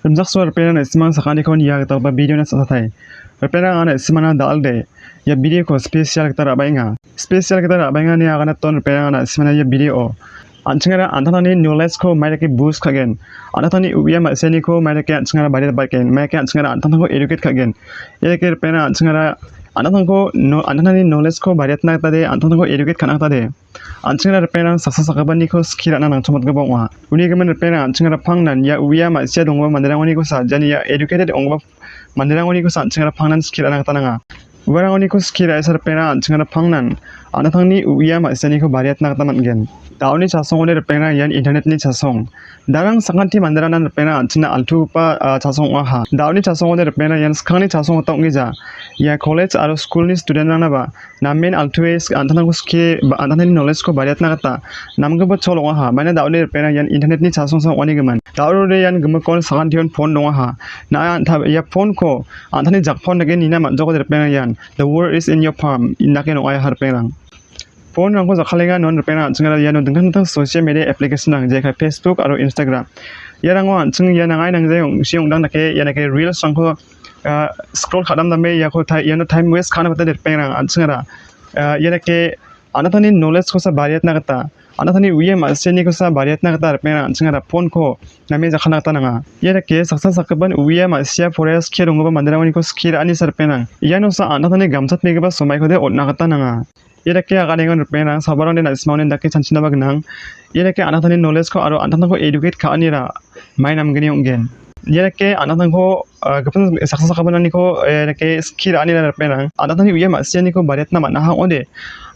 Rumjakso rupena ismang sakani kon ya kita video na sasatai. Rupena ana ismana dalde ya video ko spesial kita rabainga. Spesial kita rabainga ni agana ton rupena ana ismana ya video. Anchingara antani knowledge ko mairake boost kagen. Anatani uya maseni ko mairake anchingara bari baken. Mairake anchingara antani ko educate kagen. Yake rupena anchingara anatani knowledge ko bariatna tade antani ko educate kana tade. Anchingara rupena saksa sakabani ko skill ana nang chomat gabong wa. Uni gamen rupena anchingara pangnan ya uya masya dongwa mandarangoni ko sajani ya educated ongba mandarangoni ko anchingara pangnan skill ana tananga. Ubarangoni ko skill aisa rupena anchingara pangnan anatani uya maseni ko bariatna taman Dauni jasong oleh rupena yan internet ni jasong. Darang sanganti mandaranan rupena anchina altu pa jasong aha. Dauni jasong oleh rupena yan sekarang ni jasong otong ngija. Ya college atau school ni student nana ba. Namen altu es antanang ko skill antanang knowledge ko bariat na kata. Nam ko ba cholong aha. Mana dauni rupena yan internet ni jasong sang oni geman. Dauni yan geman kon sanganti yon phone dong aha. Na ya phone ko antani jak phone lagi nina manjoko rupena yan. The world is in your palm. Inake no ayah rupena. Phone rangko zakhalenga non rupena anchingara yano dengtang social media application nang jeka Facebook atau Instagram. Yarangwa anching ya nangai nang jeng siung dang nake ya nake reels rangko scroll khadam dame ya ko yano time waste khana bata rupena anchingara ya nake anatani knowledge ko sa bariat na kata. Anatani uye maseni ko sa bariat na kata rupena anchingara phone ko name zakhana kata nanga. Ya nake saksa sakaban uye masya forest skill ongba mandarangoni ko skill ani sarpena. Yano sa anatani gamsat megaba somai ko de otna kata nanga. Irak ya akan rupena sabarang den asmaun den dakke chanchina bagnang irak ke anatani knowledge ko aro anatang ko educate ka anira mai nam gani ungen irak ke anatang ko gapan saksa sakaban ko irak ke skill anira rupena anatani uya masya ko bariat na mana hang ode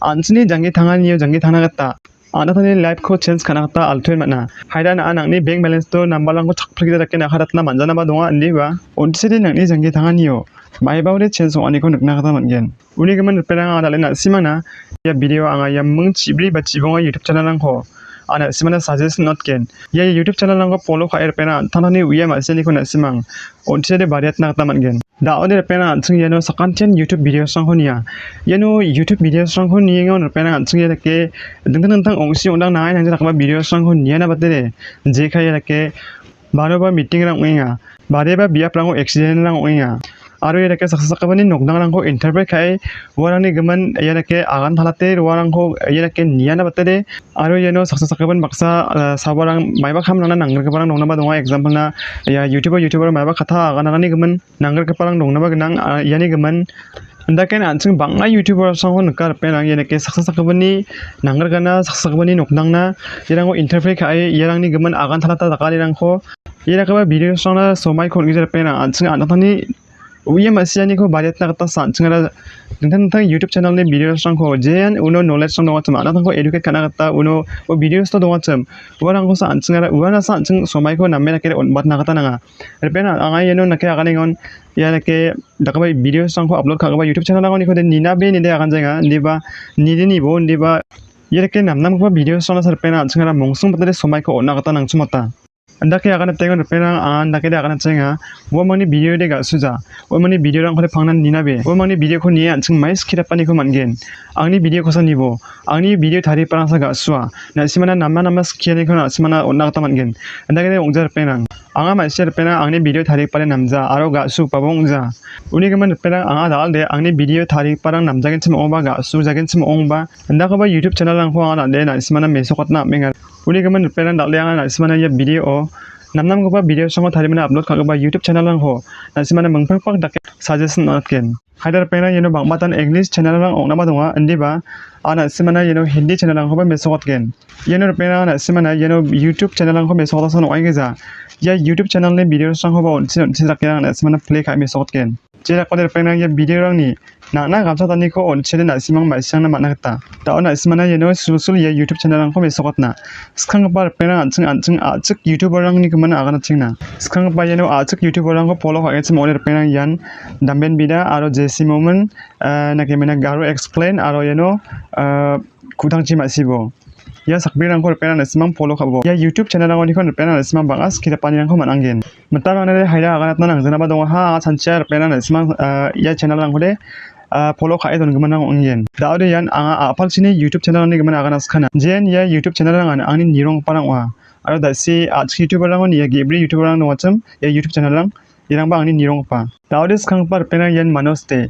anchini jangi thangani jangi thana gatta anatani life ko change kana gatta altuin mana haida na anang ni bank balance to nambalang ko chakpligida dakke na kharatna manjana ba donga andiba ontisedi nang ni jangi thangani Maibaude chance ani ko nukna kata mangen. Uni gaman rupena ada lena simana ya video anga ya mung chibli ba chibonga YouTube channel lang ko. Ana simana suggest not ken. Ya YouTube channel lang ko follow ka rupena tanani uya maseni ko na simang. Onche de bariat na kata mangen. Da ode rupena anching yano sakantian YouTube video sang honia. Yano YouTube video sang honia ngon rupena anching ya ke dengtang ongsi ondang nai nang jakba video sang honia na batere. Je kaya ke baroba meeting rang wenga. Bareba biap rango accident rang wenga. Aro ya ke saksa sakabani nokdang rangko interpret kai warani geman ya ke agan thalate warangko ya ke niana batere aro ya no saksa sakaban baksa sabarang maiba kham nana nangger keparang dongna ba donga example na ya youtuber maiba khatha agan nani geman nangger keparang dongna ba genang yani geman Ndaken anching banga YouTuber sang hon kar penang yene ke saksa sakabani nangger gana saksa sakabani nokdang na yerango interpret kai yerang ni geman agan thalata dakali rangko yera ka video sang na somai khon gijer penang anching anatani Uya masih ni ko bariat na kata sanchingara tentang YouTube channel ni video sang ko jean uno knowledge sang donga cem anatang ko educate kana kata uno video sto donga cem warang ko sanchingara uana sanching somai ko namme nakere onbat na kata nanga repena angai yeno nake aganingon ya nake dakaba video sang ko upload kagaba YouTube channel ngoni ko den nina be ni de agan jenga ndiba nidini bo ndiba yeke namnam ko video sang na sarpena anchingara mongsung patade somai ko onna kata nang chumata Andake akan tengon rupena andake de akan cenga wamani video de ga suja wamani video rang khole phangnan ninabe wamani video ko niya anching mais khirapani ko mangen angni video ko sanibo angni video thari parangsa ga suwa nasimana nama skiani ko nasimana onna kata mangen andake de ongjar rupena anga mais rupena angni video thari pare namja aro ga su pabongja uni gaman rupena anga dal de angni video thari parang namjagen chim ongba ga su jagen chim ongba andaka ba YouTube channel rang ko anga de nasimana mesokatna menga Uni gaman rupena dakle anga nasimana ya video namnam ko ba video songo tharimana upload kagaba YouTube channel lang ho nasimana mangpakpak dak suggestion notken haidar pena yeno bangmatan English channel lang ong nama donga andiba ana simana yeno Hindi channel lang ko ba mesokotken yeno rupena nasimana yeno YouTube channel lang ko mesokota sono aigeza ya YouTube channel ni video sang ho ba onsin dakya nasimana play kai mesokotken jera koder pena ya video rang ni Nak gamsa tani ko on chede na simang ma siang na mana kata. Ta ona simana yeno susul ya YouTube channel lang ko mesokot na. Sekarang par pena anching acik YouTuber lang ni kemana akan acing na. Sekarang par yeno acik YouTuber lang ko follow kaya cuma oleh pena yan damben bida aro Jesse Moment nak kemana garu explain aro yeno kutang cima sibo. Ya sakbir lang ko rupena nasimang follow kabo. Ya YouTube channel lang ko rupena nasimang bangas kita pani lang ko mananggen. Mentara nere haida akan atna nang zana ba dong ha sancha rupena nasimang ya channel lang ko de follow ka idon gimana ngien da ode yan anga apal sini YouTube channel ni gimana agana skana jen ya YouTube channel ang ani nirong parang wa aro da si achki youtuber rang ni yagi every youtuber rang no cham ye YouTube channel rang irang ba ani nirongpa daudis khang par pena yan manos te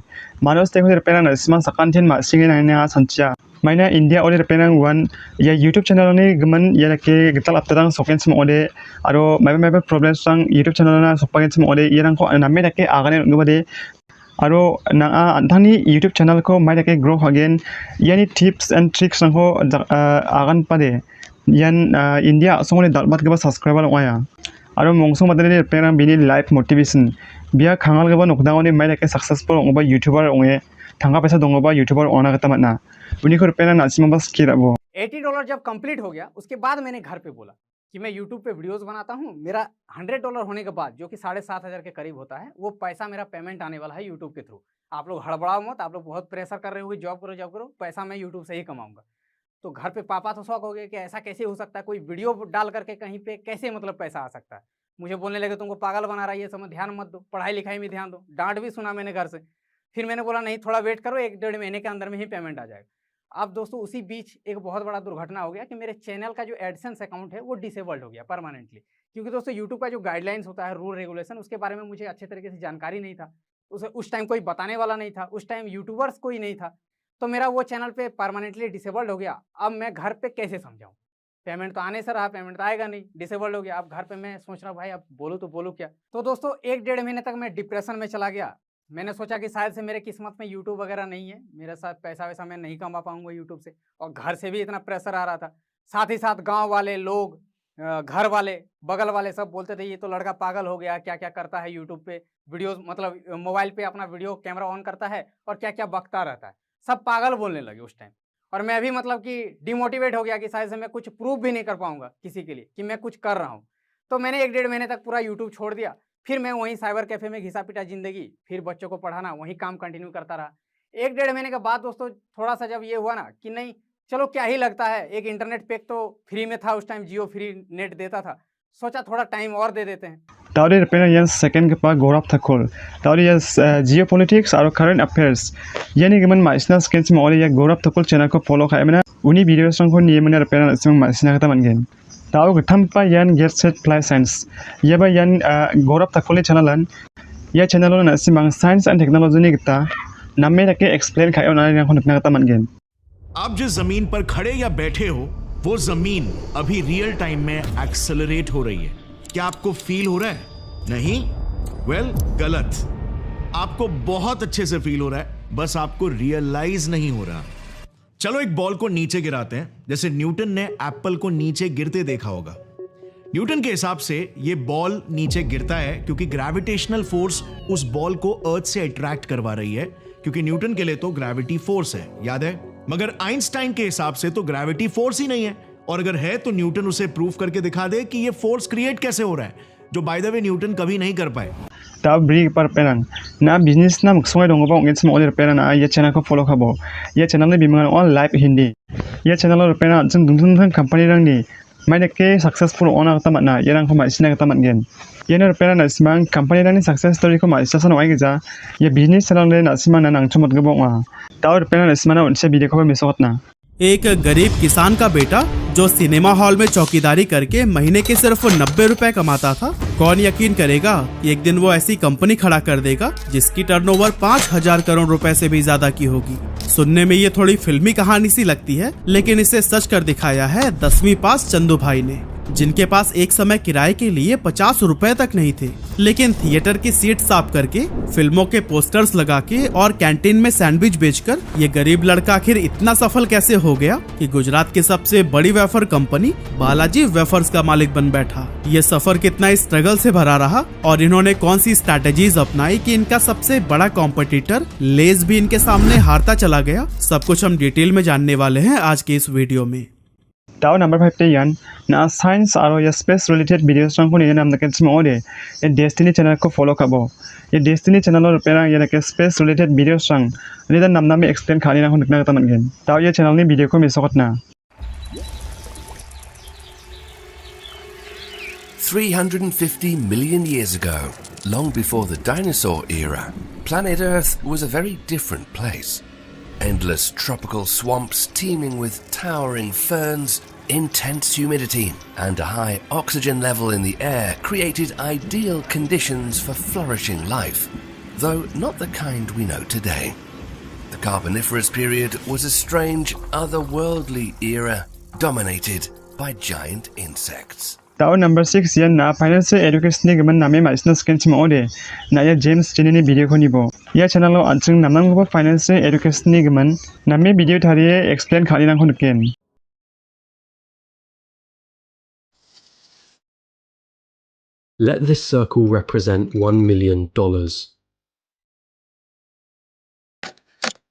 ko pena na smang sakan ten ma singin na sanchia maina India ode pena wan ya YouTube channel ni gman ya ke gital aptarang soken sm ode aro mai problems sang YouTube channel na sopagen sm ode irang ko namme dake agane ngobade aro na anthani YouTube channel ko mai dake grow again yani tips and tricks sang ho agan pade yan India songone dalbat ke ba subscriber waya aro mongsong madane pena bini live motivation biya khangal ke ba nokdangone mai dake successful ngoba YouTuber onge thanga paisa dongoba YouTuber ona kata matna उन्हीं को रुपये ना नासिमा बस किया वो $80 जब complete हो गया उसके बाद मैंने घर पे बोला कि मैं YouTube पे वीडियोस बनाता हूँ। मेरा $100 होने के बाद जो कि 7,500 के करीब होता है वो पैसा मेरा पेमेंट आने वाला है YouTube के थ्रू। आप लोग हड़बड़ाओ मत, आप लोग बहुत प्रेशर कर रहे हो कि जॉब करो, पैसा मैं YouTube से ही कमाऊंगा। तो घर पे पापा तो शौक हो गए कि ऐसा कैसे हो सकता है, कोई वीडियो डाल करके कहीं पे कैसे मतलब पैसा आ सकता है। मुझे बोलने लगे तुमको पागल बना रहा है, ये सब ध्यान मत दो, पढ़ाई लिखाई में ध्यान दो। डांट भी सुना मैंने घर से। फिर मैंने बोला नहीं, थोड़ा वेट करो, 1-1.5 महीने के अंदर में ही पेमेंट आ जाएगा। अब दोस्तों उसी बीच एक बहुत बड़ा दुर्घटना हो गया कि मेरे चैनल का जो एडसेंस अकाउंट है वो डिसेबल्ड हो गया परमानेंटली। क्योंकि दोस्तों यूट्यूब का जो गाइडलाइंस होता है, रूल रेगुलेशन, उसके बारे में मुझे अच्छे तरीके से जानकारी नहीं था। उस टाइम कोई बताने वाला नहीं था, उस टाइम यूट्यूबर्स कोई नहीं था, तो मेरा वो चैनल पे परमानेंटली डिसेबल्ड हो गया। अब मैं घर पे कैसे समझाऊँ? पेमेंट तो आने से रहा, पेमेंट तो आएगा नहीं, डिसेबल्ड हो गया। अब घर पे मैं सोच रहा हूँ भाई अब बोलूँ तो बोलूँ क्या। तो दोस्तों 1-1.5 महीने तक मैं डिप्रेशन में चला गया। मैंने सोचा कि शायद से मेरे किस्मत में यूट्यूब वगैरह नहीं है, मेरे साथ पैसा वैसा मैं नहीं कमा पाऊंगा यूट्यूब से, और घर से भी इतना प्रेशर आ रहा था। साथ ही साथ गांव वाले लोग, घर वाले, बगल वाले सब बोलते थे ये तो लड़का पागल हो गया, क्या क्या करता है यूट्यूब पे वीडियोस, मतलब मोबाइल पे अपना वीडियो कैमरा ऑन करता है और क्या क्या बकता रहता है। सब पागल बोलने लगे उस टाइम। और मैं भी मतलब कि डिमोटिवेट हो गया कि शायद से मैं कुछ प्रूव भी नहीं कर पाऊंगा किसी के लिए कि मैं कुछ कर रहा हूँ। तो मैंने 1-1.5 महीने तक पूरा यूट्यूब छोड़ दिया। फिर मैं वहीं साइबर कैफे में घिसा पिटा जिंदगी, फिर बच्चों को पढ़ाना, वहीं काम कंटिन्यू करता रहा। 1-1.5 महीने के बाद दोस्तों थोड़ा सा जब ये हुआ ना कि नहीं चलो क्या ही लगता है, एक इंटरनेट पैक तो फ्री में था उस टाइम, जियो फ्री नेट देता था, सोचा थोड़ा टाइम और दे देते हैं। तावरी रुपये यान सेकंड के पास गौरव थकोल तावरी यान जियोपॉलिटिक्स और करंट अफेयर्स यानी कि मन माइसना स्केन्स में और या गौरव थकोल चैनल को फॉलो खाए मैंने उन्हीं वीडियोस को निये मैंने रुपये ना इसमें माइसना का तमन ताऊ गठम पा यान गेट सेट फ्लाई साइंस ये बा यान गौरव थकोल चैनलन या चैनल ना सिमांग साइंस एंड टेक्नोलॉजी ने किता नम्मे तक एक्सप्लेन खाए ना यहाँ को निकना का तमन आप जिस जमीन पर खड़े या बैठे हो वो जमीन अभी रियल टाइम में एक्सेलरेट हो रही है। क्या आपको फील हो रहा है? नहीं? वेल, गलत। आपको बहुत अच्छे से फील हो रहा है, बस आपको रियलाइज नहीं हो रहा। चलो एक बॉल को नीचे गिराते हैं, जैसे न्यूटन ने एप्पल को नीचे गिरते देखा होगा। न्यूटन के हिसाब से ये बॉल नीचे गिरता है क्योंकि ग्रेविटेशनल फोर्स उस बॉल को अर्थ से अट्रैक्ट करवा रही है, क्योंकि न्यूटन के लिए तो ग्रेविटी फोर्स है, याद है। मगर आइंस्टाइन के हिसाब से तो ग्रेविटी फोर्स ही नहीं है, और अगर है तो न्यूटन उसे प्रूव करके दिखा दे कि ये फोर्स क्रिएट कैसे हो रहा है, जो बाय द वे न्यूटन कभी नहीं कर पाए। तब ब्रिक पर पेरन ना बिजनेस ना मुक्सोंगे दोंगोबा उंगेस में ओदर पेरन ये चैनल को फॉलो खाबो। ये चैनल ने बिमंगन ऑन लाइव हिंदी ये चैनल और पेरन जों दुंदुं कंपनी रंगनि माने के सक्सेसफुल ओना का तमना ये रंग को माइसिना का तमनगेन ये नर पेरन नसिमां कंपनी रंगनि सक्सेस स्टोरी को माइसिना नो आइगजा ये बिजनेस चैनल ने नसिमां ना नांगचमत गबोंगा तावर पेरन नसिमां उनसे वीडियो को मिसोतना। एक गरीब किसान का बेटा जो सिनेमा हॉल में चौकीदारी करके महीने के सिर्फ 90 रुपए कमाता था, कौन यकीन करेगा कि एक दिन वो ऐसी कंपनी खड़ा कर देगा जिसकी टर्नओवर 5,000 करोड़ रुपए से भी ज्यादा की होगी। सुनने में ये थोड़ी फिल्मी कहानी सी लगती है, लेकिन इसे सच कर दिखाया है 10वीं पास चंदू भाई ने, जिनके पास एक समय किराए के लिए 50 रुपए तक नहीं थे, लेकिन थिएटर की सीट साफ करके, फिल्मों के पोस्टर्स लगा के और कैंटीन में सैंडविच बेचकर ये गरीब लड़का आखिर इतना सफल कैसे हो गया कि गुजरात की सबसे बड़ी वेफर कंपनी बालाजी वेफर्स का मालिक बन बैठा। ये सफर कितना स्ट्रगल से भरा रहा और इन्होंने कौन सी स्ट्रैटेजीज अपनाई कि इनका सबसे बड़ा कॉम्पिटिटर लेज भी इनके सामने हारता चला गया, सब कुछ हम डिटेल में जानने वाले हैं आज के इस वीडियो में। ताऊ नंबर 5 पे यान ना साइंस और या स्पेस रिलेटेड वीडियोस रंग को ने नाम के इसमें ओडे ये डेस्टिनी चैनल को फॉलो करबो। ये डेस्टिनी चैनल और पेरा ये के स्पेस रिलेटेड वीडियोस रंग ने नाम में एक्सप्लेन खाली ना को निकना का मनगेन ताऊ ये चैनल ने वीडियो को मिसोकतना। 350 million years ago, long before the dinosaur era, planet Earth was a very different place. Endless tropical swamps teeming with towering ferns Intense humidity and a high oxygen level in the air created ideal conditions for flourishing life, though not the kind we know today. The Carboniferous period was a strange, otherworldly era dominated by giant insects. Tao number 6 yan na financial education ni gaman nami ma business skin chimo ode na ya James Chin ni video ko nibo ya channel lo anching namnang go financial education ni gaman nami video thari explain khali nang khon. Let this circle represent $1 million.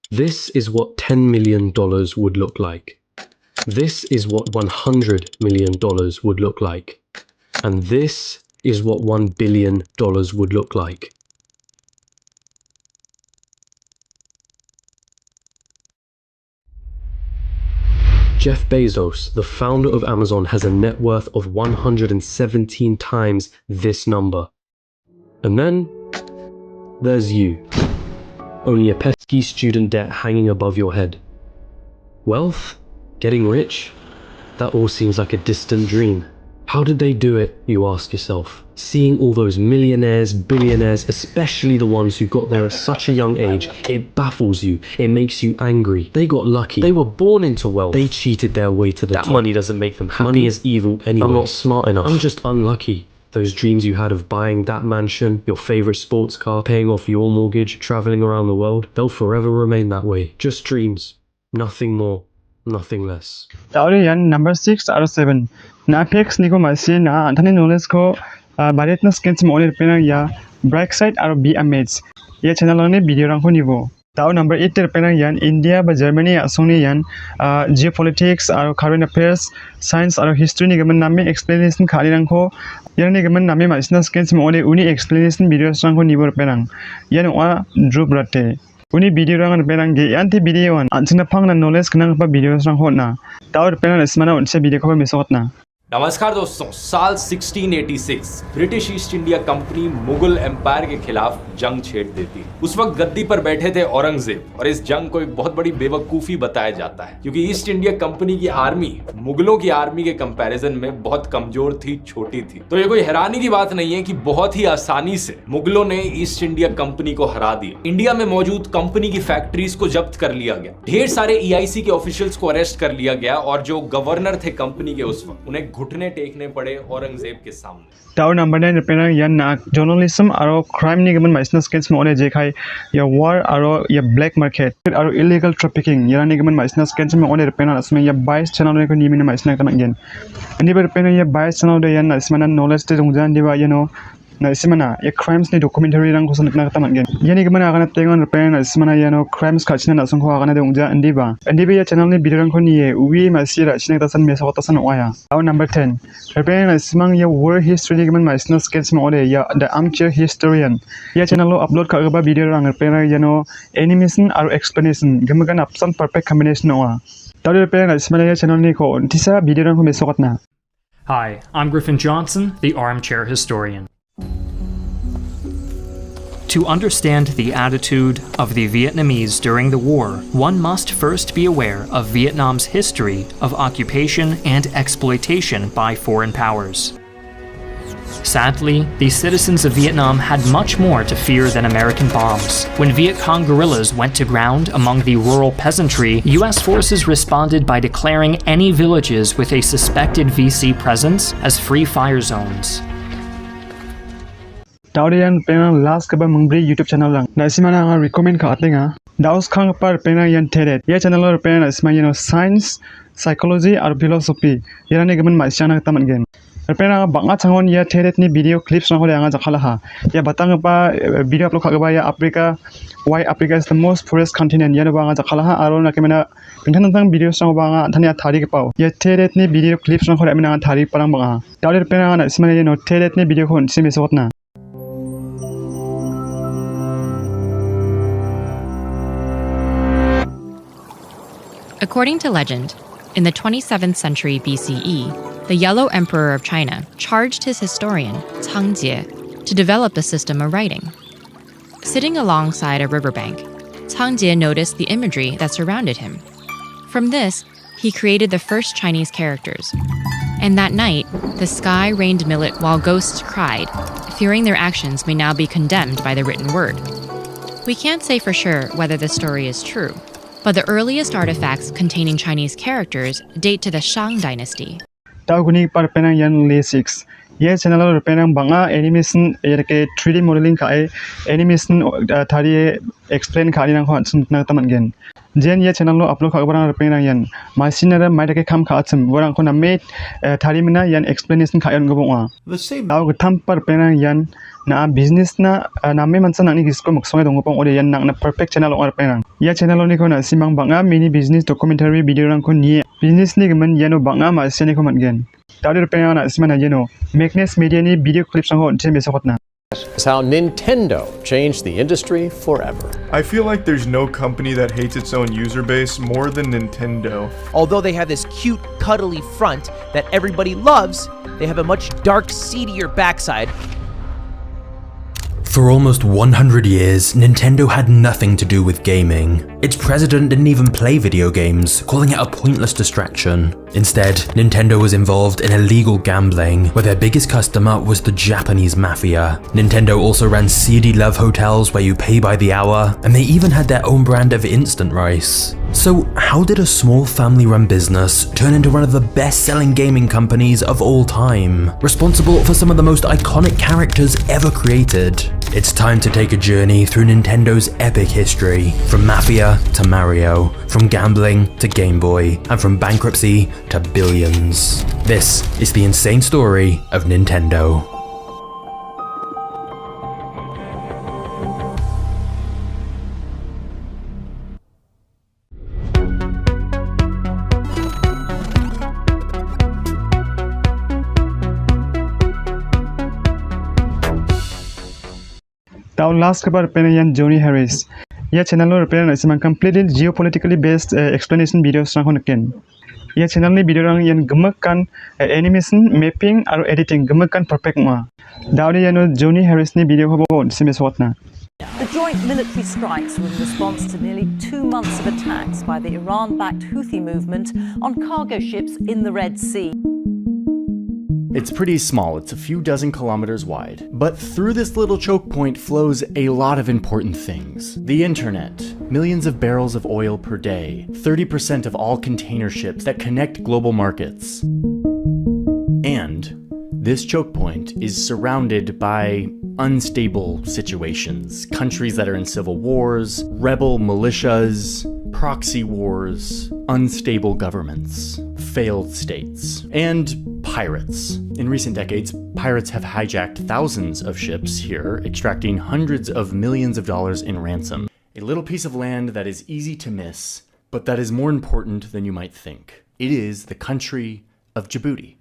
This is what $10 million would look like. This is what $100 million would look like. And this is what $1 billion would look like. Jeff Bezos, the founder of Amazon, has a net worth of 117 times this number. And then there's you. Only a pesky student debt hanging above your head. Wealth? Getting rich? That all seems like a distant dream. How did they do it, you ask yourself? Seeing all those millionaires, billionaires, especially the ones who got there at such a young age, it baffles you. It makes you angry. They got lucky. They were born into wealth. They cheated their way to the top. Money doesn't make them happy. Money is evil anyway. I'm not smart enough. I'm just unlucky. Those dreams you had of buying that mansion, your favorite sports car, paying off your mortgage, traveling around the world, they'll forever remain that way. Just dreams. Nothing more. Nothing less. Tao yan number 6 or 7 na pex ni ko masi na anthony knowledge ko baret na skin chimo ode penang ya bright side aro be amazed ya channel ni video rang ko nibo. Tao number 8 ter penang yan India ba Germany asongni yan geopolitics aro current affairs science aro history ni gaman nami explanation khali rang ko yan ni gaman nami ma business skin chimo ode uni explanation videos rang ko nibo penang yan wa drew brate uni video rang penang ge anti video an anchina phangna knowledge knang pa videos rang hotna tawr penang ismana unse video ko misotna. नमस्कार दोस्तों, साल 1686 British East India Company Mughal empire के खिलाफ जंग छेड़ देती है। उस वक्त गद्दी पर बैठे थे औरंगजेब और इस जंग को एक बहुत बड़ी बेवकूफी बताया जाता है क्योंकि ईस्ट इंडिया कंपनी की आर्मी मुगलों की आर्मी के कंपैरिजन में बहुत कमजोर थी, छोटी थी। तो ये कोई हैरानी की बात नहीं है कि बहुत ही आसानी से मुगलों ने ईस्ट इंडिया कंपनी को हरा दिया। इंडिया में मौजूद कंपनी की फैक्ट्रीज को जब्त कर लिया गया, ढेर सारे EIC के ऑफिशियल्स को अरेस्ट कर लिया गया और जो गवर्नर थे कंपनी के उस वक्त उन्हें घुटने टेकने पड़े औरंगजेब के सामने। Tao number 9 penang yan na journalism aro crime ni gaman business skins mo ode jekai ya war aro ya black market aro illegal trafficking ya ni gaman business skins mo ode penang asme ya bias channel ni ko ni min business taman gen ani ber penang ya bias channel de yan na ismana knowledge te jongjan diwa you know na ismana ya crimes ni documentary rang ko san na taman gen yani gaman agana tengon penang na ismana ya no crimes ka china na song ko agana de jongja andiba ya channel ni video rang ko ni uwi ma sira china ta san me sa ta san oya. Tao number 10 penang na ismang ya war history ni gaman business skills mo ode ya the armchair historian ya channel lo upload ka ba video rang penang ya no animation aro explanation gamagan option perfect combination oa. Tao penang na ismana ya channel ni ko tisa video rang ko me sokatna. Hi, I'm Griffin Johnson, the armchair historian. To understand the attitude of the Vietnamese during the war, one must first be aware of Vietnam's history of occupation and exploitation by foreign powers. Sadly, the citizens of Vietnam had much more to fear than American bombs. When Viet Cong guerrillas went to ground among the rural peasantry, US forces responded by declaring any villages with a suspected VC presence as free fire zones. Tao yan penang last ka ba mangbre YouTube channel lang na simana nga recommend ka atinga daos khang par penang yan tedet ya channel lo penang isma you know science psychology or philosophy yana ne gaman ma siana taman gen penang banga changon ya tedet ni video clips na hole anga jakhala ha ya batang pa video upload ka ba ya Africa why Africa is the most poorest continent yana ba anga jakhala ha aro na kemena pintan tang video sang ba anga thania thari ka pau ya tedet ni video clips na hole amena thari parang ba tao penang na isma you know tedet ni video kon sime sotna. According to legend, in the 27th century BCE, the Yellow Emperor of China charged his historian, Cang Jie, to develop a system of writing. Sitting alongside a riverbank, Cang Jie noticed the imagery that surrounded him. From this, he created the first Chinese characters. And that night, the sky rained millet while ghosts cried, fearing their actions may now be condemned by the written word. We can't say for sure whether this story is true, but the earliest artifacts containing Chinese characters date to the Shang dynasty. Tauguni par penang yan le6. Ye channel penang banga animation erke 3D modeling kai animation thari explain khani nang hon na taman gen. Jen ye channel lo upload kha barang penang yan. Masinara mai ke kham kha achim borang ko na me thari mina yan explanation kha yan gobonga. The same. Tau tham par penang yan na business na me mansan ani gisko maksonga dong pong ore yan na perfect channel or penang. Ye channel ni ko na simang banga mini business documentary video rang ko ni business ni gaman yano banga ma sene ko man gen. Tawdir penang na simana yano Magnus Media ni video clips ang hon cheme sakotna. Is how Nintendo changed the industry forever. I feel like there's no company that hates its own user base more than Nintendo. Although they have this cute, cuddly front that everybody loves, they have a much dark, seedier backside. For almost 100 years, Nintendo had nothing to do with gaming. Its president didn't even play video games, calling it a pointless distraction. Instead, Nintendo was involved in illegal gambling, where their biggest customer was the Japanese mafia. Nintendo also ran seedy love hotels where you pay by the hour, and they even had their own brand of instant rice. So how did a small family-run business turn into one of the best-selling gaming companies of all time, responsible for some of the most iconic characters ever created? It's time to take a journey through Nintendo's epic history, from Mafia to Mario, from gambling to Game Boy, and from bankruptcy to billions. This is the insane story of Nintendo. Tau last kabar penayan Johnny Harris. Ye channel lo repair na simang completely geopolitically based explanation videos rang honaken. Ye channel ni video rang yan gemakan animation, mapping aro editing gemakan perfect ma. Daudi yano Johnny Harris ni video hobo simeswatna. The joint military strikes were in response to nearly 2 months of attacks by the Iran-backed Houthi movement on cargo ships in the Red Sea. It's pretty small, it's a few dozen kilometers wide. But through this little choke point flows a lot of important things. The internet, millions of barrels of oil per day, 30% of all container ships that connect global markets. And this choke point is surrounded by unstable situations. Countries that are in civil wars, rebel militias, proxy wars, unstable governments, failed states, and pirates. In recent decades, pirates have hijacked thousands of ships here, extracting hundreds of millions of dollars in ransom. A little piece of land that is easy to miss, but that is more important than you might think. It is the country of Djibouti.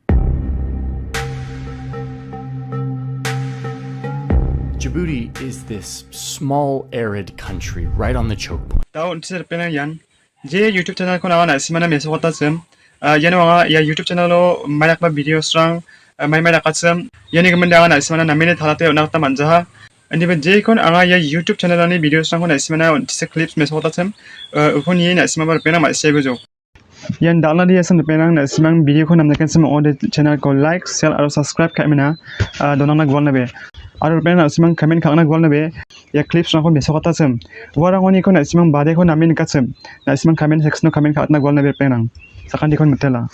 Djibouti is this small, arid country right on the choke point. Tau ntisir penayan. Je YouTube channel ko na simana meswata sem. Yan mga ya YouTube channel lo mayak ba videos rang may katsam yani gamanda na simana na minute halate nakta manjaha andi ba je kon anga ya YouTube channel ani videos rang ko na simana tise clips meswata sem ukon yi na simama pena ma sego jo yan dala dia san penang na simang video ko namna kan sim on channel ko like share aro subscribe ka mina donang na gol na be aro pena simang comment khang na gol na be ya clips rang ko meswata sem warang oni ko na simang bade ko namin katsam na simang comment section no comment ka atna gol na be penang Sakan di kon mutela.